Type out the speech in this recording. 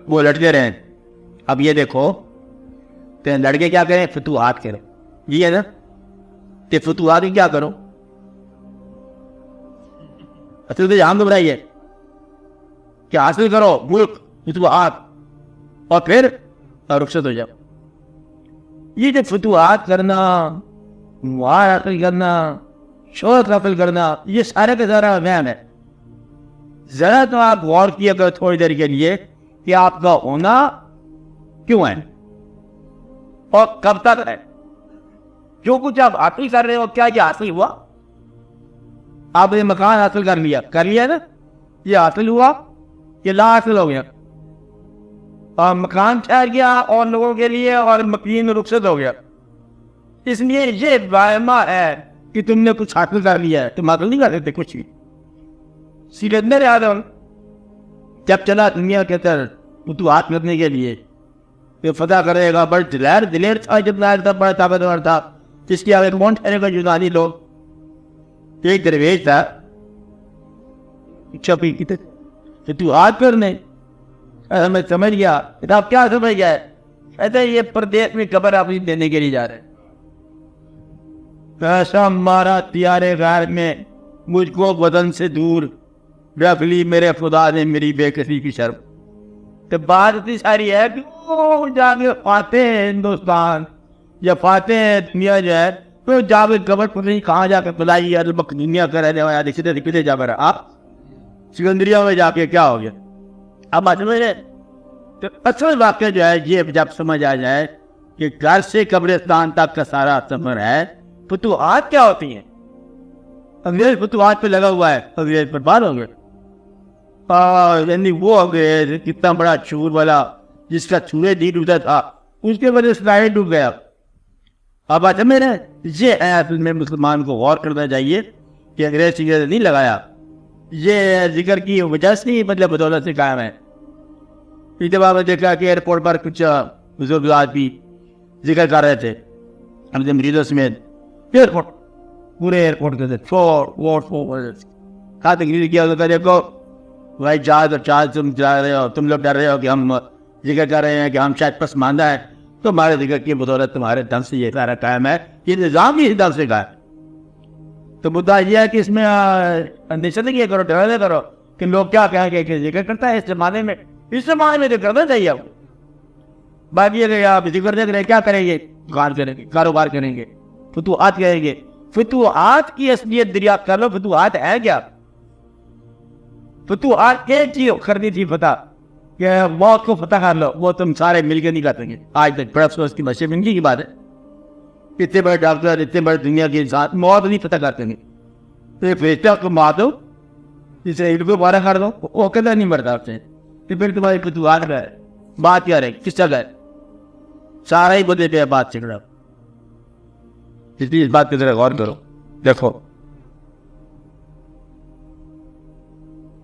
वो लड़ते रहे। अब ये देखो, तो लड़के क्या करें, फतूहात करें, ये है ना, ते फतूहात क्या करो, असल तो जाम घबराइए कि हासिल करो मुल्क फतूहात और फिर रुखसत हो जाओ। ये जो फतूहात करना, मुहार हासिल करना, शोहरत हासिल करना, ये सारे का सारा वहम है। जरा तो आप गौर किया करो थोड़ी देर के लिए कि आपका होना क्यों है और कब तक है। जो कुछ आप हासिल कर रहे हो, क्या ये हासिल हुआ? आपने मकान हासिल कर लिया ना, ये हासिल हुआ, ये ला हासिल हो गया, और मकान ठहर गया और लोगों के लिए, और मकीन रुखसत हो गया। इसलिए ये वायमा है कि तुमने कुछ हासिल कर लिया है, तुम हासिल नहीं कर सकते कुछ भी। सिलेंडर याद हो, जब चला दुनिया के अंदर फतूहात करने के लिए, ये फतह करेगा, बड़ा दिलेर था, जितना बड़ा ताकतवर था, जिसकी आगे कौन ठहरेगा? यूनानी लोग। एक दरवेश था, छपी की फतूहात करने, मैं समझ गया। आप क्या समझ गया? कहते ये प्रदेश में कब्र अपनी देने के लिए जा रहे हैं। ऐसा मारा तियारे गैर में मुझको वतन से दूर रख ली मेरे खुदा ने मेरी बेकसी की शर्म। तो बात इतनी सारी है कि वो जाके पाते हैं हिंदुस्तान या पाते हैं दुनिया जो है, तो जाके कब्र पर नहीं कहाँ जाके बुलाई दुनिया का रहने वाला दिखते दिखते जा रहा। आप सिकंदरिया में जाके क्या हो गया? अब बात समझ रहे? तो असल वाक्य जो है ये जब समझ आ जाए कि घर से कब्रिस्तान तक का सारा सफर है, फतूहात क्या होती हैं? अंग्रेज फतूहात पे लगा हुआ है, अंग्रेज बर्बाद हो गए, यानी वो हो गए कितना बड़ा चूर वाला जिसका चूरे नहीं डूबता था, उसके वजह से लाइट डूब गया। अब बात समझ रहे? ये असल में मुसलमान को गौर करना चाहिए कि अंग्रेज सिगरेट नहीं लगाया, ये जिक्र की वजह से ही मतलब बदौलत से कायम है। एक जब आपने देखा कि एयरपोर्ट पर कुछ बुजुर्ग आदमी जिक्र कर रहे थे अपने मरीजों समेत, एयरपोर्ट पूरे एयरपोर्ट के कहा तकरीर किया, देखो भाई जहाज तुम जा रहे हो, तुम लोग डर रहे हो कि हम जिक्र कर रहे हैं कि हम शायद पसमानदा है, तो हमारे जिक्र की बदौलत तुम्हारे दम से ये सारा कायम है, ये निज़ाम ही दम से कायम। तो मुद्दा यह है कि इसमें अंदेशा नहीं किया करो, डर नहीं करो कि लोग क्या कहेंगे कि जिक्र करता है इस जमाने में तो करना चाहिए आपको। बाकी ये आप जिक्र देख रहे क्या करेंगे? दुकान करेंगे, कारोबार करेंगे, फतूहात करेंगे। फतूहात की असलियत दरियाफ्त कर लो, फतूहात है क्या? फतूहात एक चीज करनी थी, फतह कि मौत को फतह कर लो, वो तुम सारे मिलकर नहीं कर सकेंगे आज तक। बड़ा अफसोस की बशर्मिंदगी की बात है, इतने बड़े डॉक्टर, इतने बड़े दुनिया के इंसान मौत नहीं फतह कर सकेंगे। तो ये फरिश्ता को मार दो, जिसे इनको बारह कर दो, वो कहता नहीं मरता आपसे, तो फिर तुम्हारी फतूहात है बात क्या रहे? किस जगह सारा ही बदले पे बात चिकड़ा। इस बात की तरह गौर करो। देखो